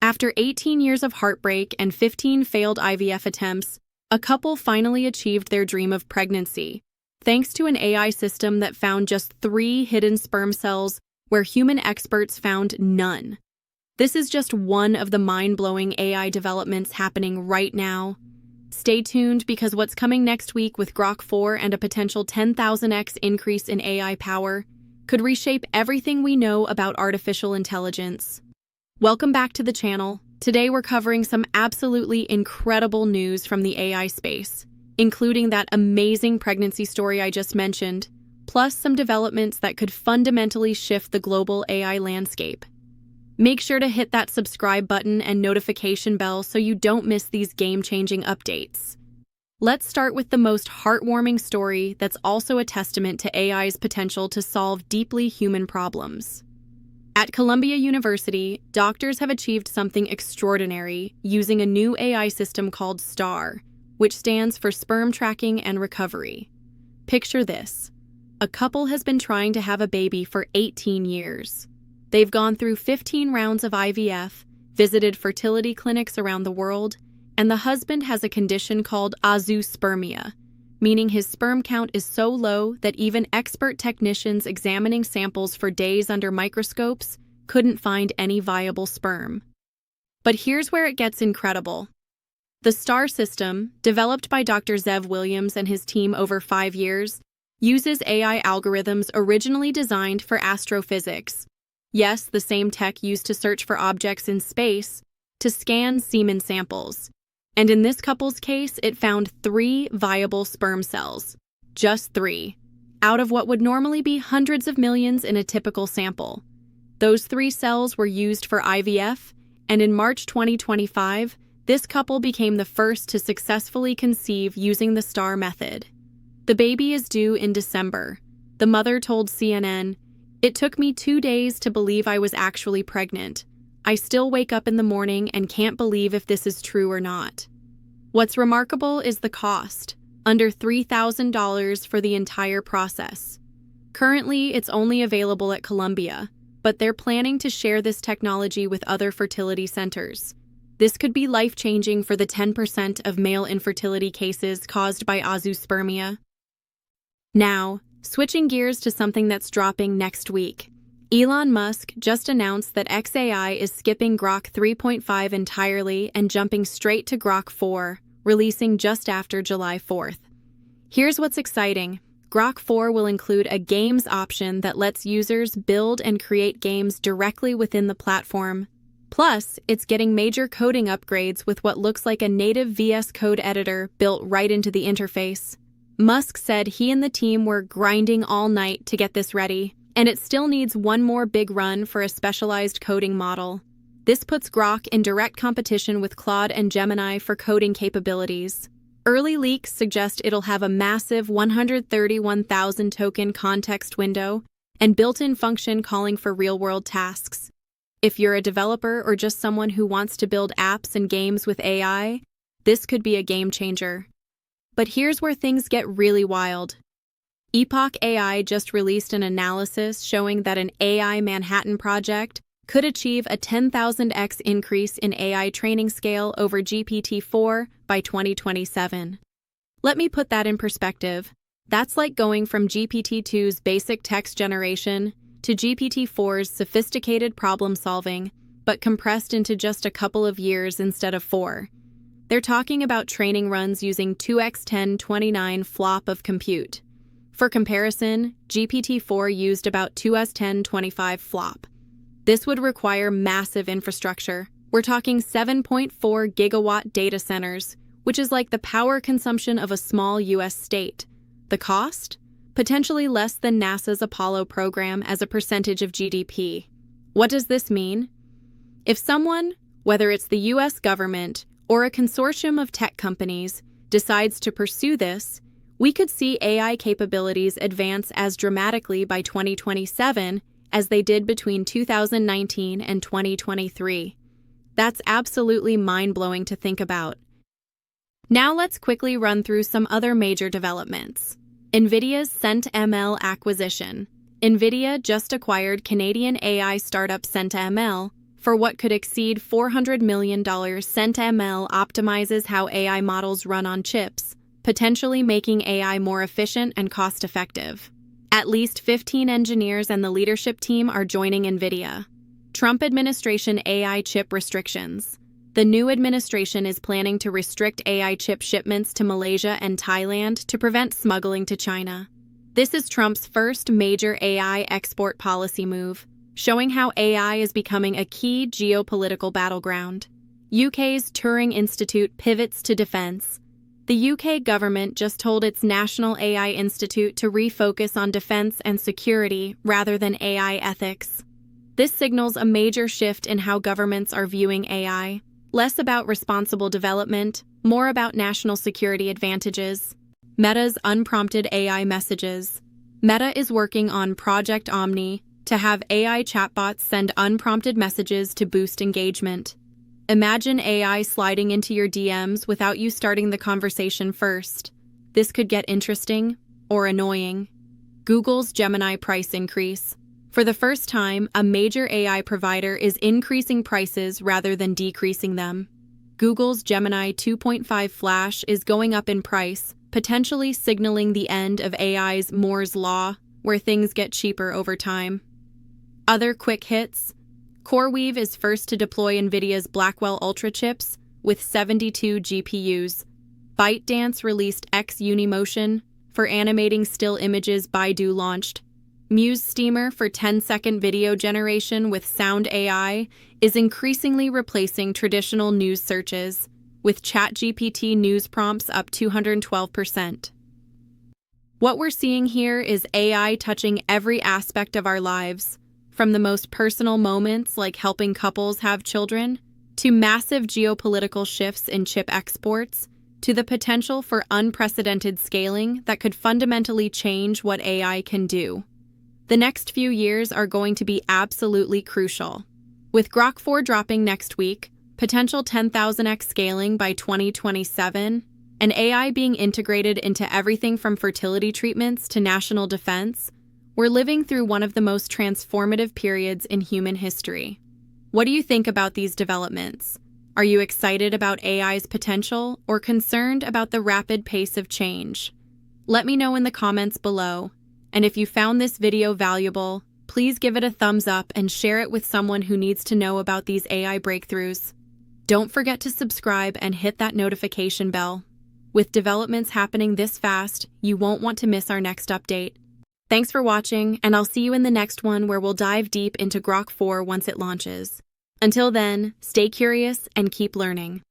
After 18 years of heartbreak and 15 failed IVF attempts, a couple finally achieved their dream of pregnancy, thanks to an AI system that found just 3 hidden sperm cells where human experts found none. This is just one of the mind-blowing AI developments happening right now. Stay tuned because what's coming next week with Grok-4 and a potential 10,000x increase in AI power could reshape everything we know about artificial intelligence. Welcome back to the channel. Today we're covering some absolutely incredible news from the AI space, including that amazing pregnancy story I just mentioned, plus some developments that could fundamentally shift the global AI landscape. Make sure to hit that subscribe button and notification bell so you don't miss these game-changing updates. Let's start with the most heartwarming story that's also a testament to AI's potential to solve deeply human problems. At Columbia University, doctors have achieved something extraordinary using a new AI system called STAR, which stands for Sperm Tracking and Recovery. Picture this. A couple has been trying to have a baby for 18 years. They've gone through 15 rounds of IVF, visited fertility clinics around the world, and the husband has a condition called azoospermia, meaning his sperm count is so low that even expert technicians examining samples for days under microscopes couldn't find any viable sperm. But here's where it gets incredible. The STAR system, developed by Dr. Zev Williams and his team over 5 years, uses AI algorithms originally designed for astrophysics. Yes, the same tech used to search for objects in space, to scan semen samples. And in this couple's case, it found 3 viable sperm cells. Just 3. Out of what would normally be hundreds of millions in a typical sample. Those 3 cells were used for IVF, and in March 2025, this couple became the first to successfully conceive using the STAR method. The baby is due in December. The mother told CNN, "It took me 2 days to believe I was actually pregnant. I still wake up in the morning and can't believe if this is true or not." What's remarkable is the cost, under $3,000 for the entire process. Currently, it's only available at Columbia, but they're planning to share this technology with other fertility centers. This could be life-changing for the 10% of male infertility cases caused by azoospermia. Now, switching gears to something that's dropping next week. Elon Musk just announced that xAI is skipping Grok 3.5 entirely and jumping straight to Grok 4, releasing just after July 4th. Here's what's exciting. Grok 4 will include a games option that lets users build and create games directly within the platform. Plus, it's getting major coding upgrades with what looks like a native VS Code editor built right into the interface. Musk said he and the team were grinding all night to get this ready, and it still needs one more big run for a specialized coding model. This puts Grok in direct competition with Claude and Gemini for coding capabilities. Early leaks suggest it'll have a massive 131,000 token context window and built-in function calling for real-world tasks. If you're a developer or just someone who wants to build apps and games with AI, this could be a game changer. But here's where things get really wild. Epoch AI just released an analysis showing that an AI Manhattan project could achieve a 10,000x increase in AI training scale over GPT-4 by 2027. Let me put that in perspective. That's like going from GPT-2's basic text generation to GPT-4's sophisticated problem solving, but compressed into just a couple of years instead of 4. They're talking about training runs using 2x1029 flop of compute. For comparison, GPT-4 used about 2s1025 flop. This would require massive infrastructure. We're talking 7.4 gigawatt data centers, which is like the power consumption of a small US state. The cost? Potentially less than NASA's Apollo program as a percentage of GDP. What does this mean? If someone, whether it's the US government or a consortium of tech companies, decides to pursue this, we could see AI capabilities advance as dramatically by 2027 as they did between 2019 and 2023. That's absolutely mind-blowing to think about. Now let's quickly run through some other major developments. NVIDIA's CentML acquisition. NVIDIA just acquired Canadian AI startup CentML For what could exceed $400 million, CentML optimizes how AI models run on chips, potentially making AI more efficient and cost-effective. At least 15 engineers and the leadership team are joining NVIDIA. Trump administration AI chip restrictions. The new administration is planning to restrict AI chip shipments to Malaysia and Thailand to prevent smuggling to China. This is Trump's first major AI export policy move, showing how AI is becoming a key geopolitical battleground. UK's Turing Institute pivots to defense. The UK government just told its National AI Institute to refocus on defense and security rather than AI ethics. This signals a major shift in how governments are viewing AI, less about responsible development, more about national security advantages. Meta's unprompted AI messages. Meta is working on Project Omni to have AI chatbots send unprompted messages to boost engagement. Imagine AI sliding into your DMs without you starting the conversation first. This could get interesting or annoying. Google's Gemini price increase. For the first time, a major AI provider is increasing prices rather than decreasing them. Google's Gemini 2.5 Flash is going up in price, potentially signaling the end of AI's Moore's Law, where things get cheaper over time. Other quick hits. CoreWeave is first to deploy NVIDIA's Blackwell Ultra chips with 72 GPUs. ByteDance released X-Unimotion for animating still images. Baidu launched. Muse Steamer for 10-second video generation with Sound AI is increasingly replacing traditional news searches, with ChatGPT news prompts up 212%. What we're seeing here is AI touching every aspect of our lives, from the most personal moments like helping couples have children, to massive geopolitical shifts in chip exports, to the potential for unprecedented scaling that could fundamentally change what AI can do. The next few years are going to be absolutely crucial. With Grok-4 dropping next week, potential 10,000x scaling by 2027, and AI being integrated into everything from fertility treatments to national defense, we're living through one of the most transformative periods in human history. What do you think about these developments? Are you excited about AI's potential or concerned about the rapid pace of change? Let me know in the comments below. And if you found this video valuable, please give it a thumbs up and share it with someone who needs to know about these AI breakthroughs. Don't forget to subscribe and hit that notification bell. With developments happening this fast, you won't want to miss our next update. Thanks for watching, and I'll see you in the next one where we'll dive deep into Grok-4 once it launches. Until then, stay curious and keep learning.